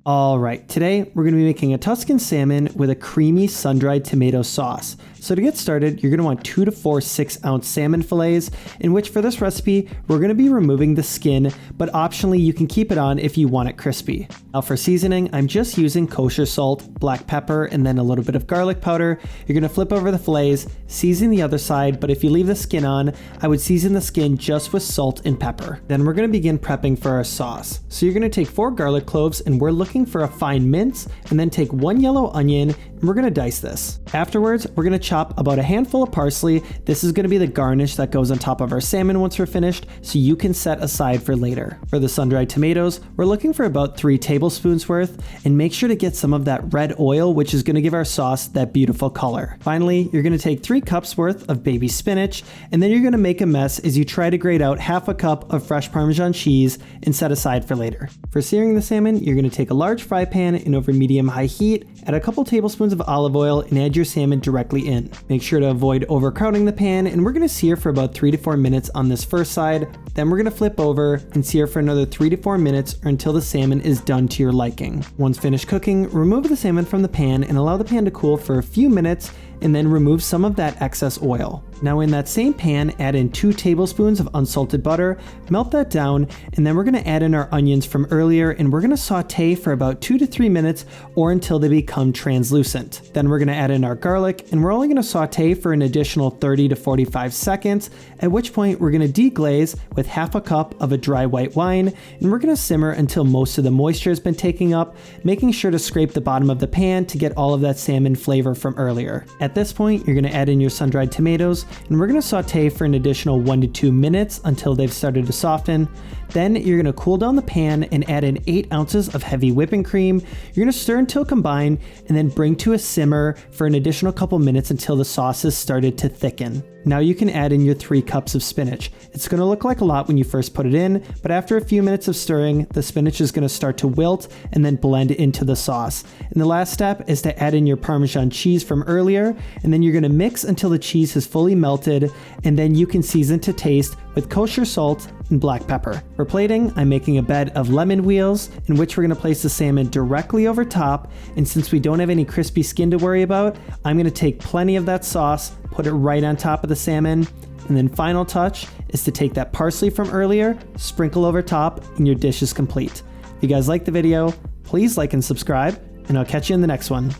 All right, today we're going to be making a Tuscan salmon with a creamy sun-dried tomato sauce. So to get started, you're going to want 2 to 4 6-ounce salmon fillets, in which for this recipe, we're going to be removing the skin, but optionally you can keep it on if you want it crispy. Now for seasoning, I'm just using kosher salt, black pepper, and then a little bit of garlic powder. You're going to flip over the fillets, season the other side, but if you leave the skin on, I would season the skin just with salt and pepper. Then we're going to begin prepping for our sauce. So you're going to take 4 garlic cloves, and we're looking for a fine mince, and then take 1 yellow onion, and we're going to dice this. Afterwards, we're going to chop about a handful of parsley. This is going to be the garnish that goes on top of our salmon once we're finished, so you can set aside for later. For the sun-dried tomatoes, we're looking for about 3 tablespoons worth, and make sure to get some of that red oil, which is going to give our sauce that beautiful color. Finally, you're going to take 3 cups worth of baby spinach, and then you're going to make a mess as you try to grate out half a cup of fresh Parmesan cheese and set aside for later. For searing the salmon, you're going to take a large fry pan and over medium-high heat, add a couple tablespoons of olive oil, and add your salmon directly in. Make sure to avoid overcrowding the pan, and we're going to sear for about 3 to 4 minutes on this first side. Then we're going to flip over and sear for another 3 to 4 minutes or until the salmon is done to your liking. Once finished cooking, remove the salmon from the pan and allow the pan to cool for a few minutes, and then remove some of that excess oil. Now in that same pan, add in 2 tablespoons of unsalted butter, melt that down, and then we're going to add in our onions from earlier, and we're going to saute for about 2 to 3 minutes or until they become translucent. Then we're going to add in our garlic, and we're only going to saute for an additional 30 to 45 seconds, at which point we're going to deglaze with half a cup of a dry white wine, and we're going to simmer until most of the moisture has been taken up, making sure to scrape the bottom of the pan to get all of that salmon flavor from earlier. At this point, you're going to add in your sun-dried tomatoes, and we're going to saute for an additional 1 to 2 minutes until they've started to soften. Then you're going to cool down the pan and add in 8 ounces of heavy whipping cream. You're going to stir until combined and then bring to a simmer for an additional couple minutes until the sauce has started to thicken. Now you can add in your 3 cups of spinach. It's going to look like a lot when you first put it in, but after a few minutes of stirring, the spinach is going to start to wilt and then blend into the sauce. And the last step is to add in your Parmesan cheese from earlier, and then you're going to mix until the cheese has fully melted, and then you can season to taste with kosher salt and black pepper. For plating, I'm making a bed of lemon wheels in which we're going to place the salmon directly over top, and since we don't have any crispy skin to worry about, I'm going to take plenty of that sauce, put it right on top of the salmon, and then final touch is to take that parsley from earlier, sprinkle over top, and your dish is complete. If you guys like the video, please like and subscribe, and I'll catch you in the next one.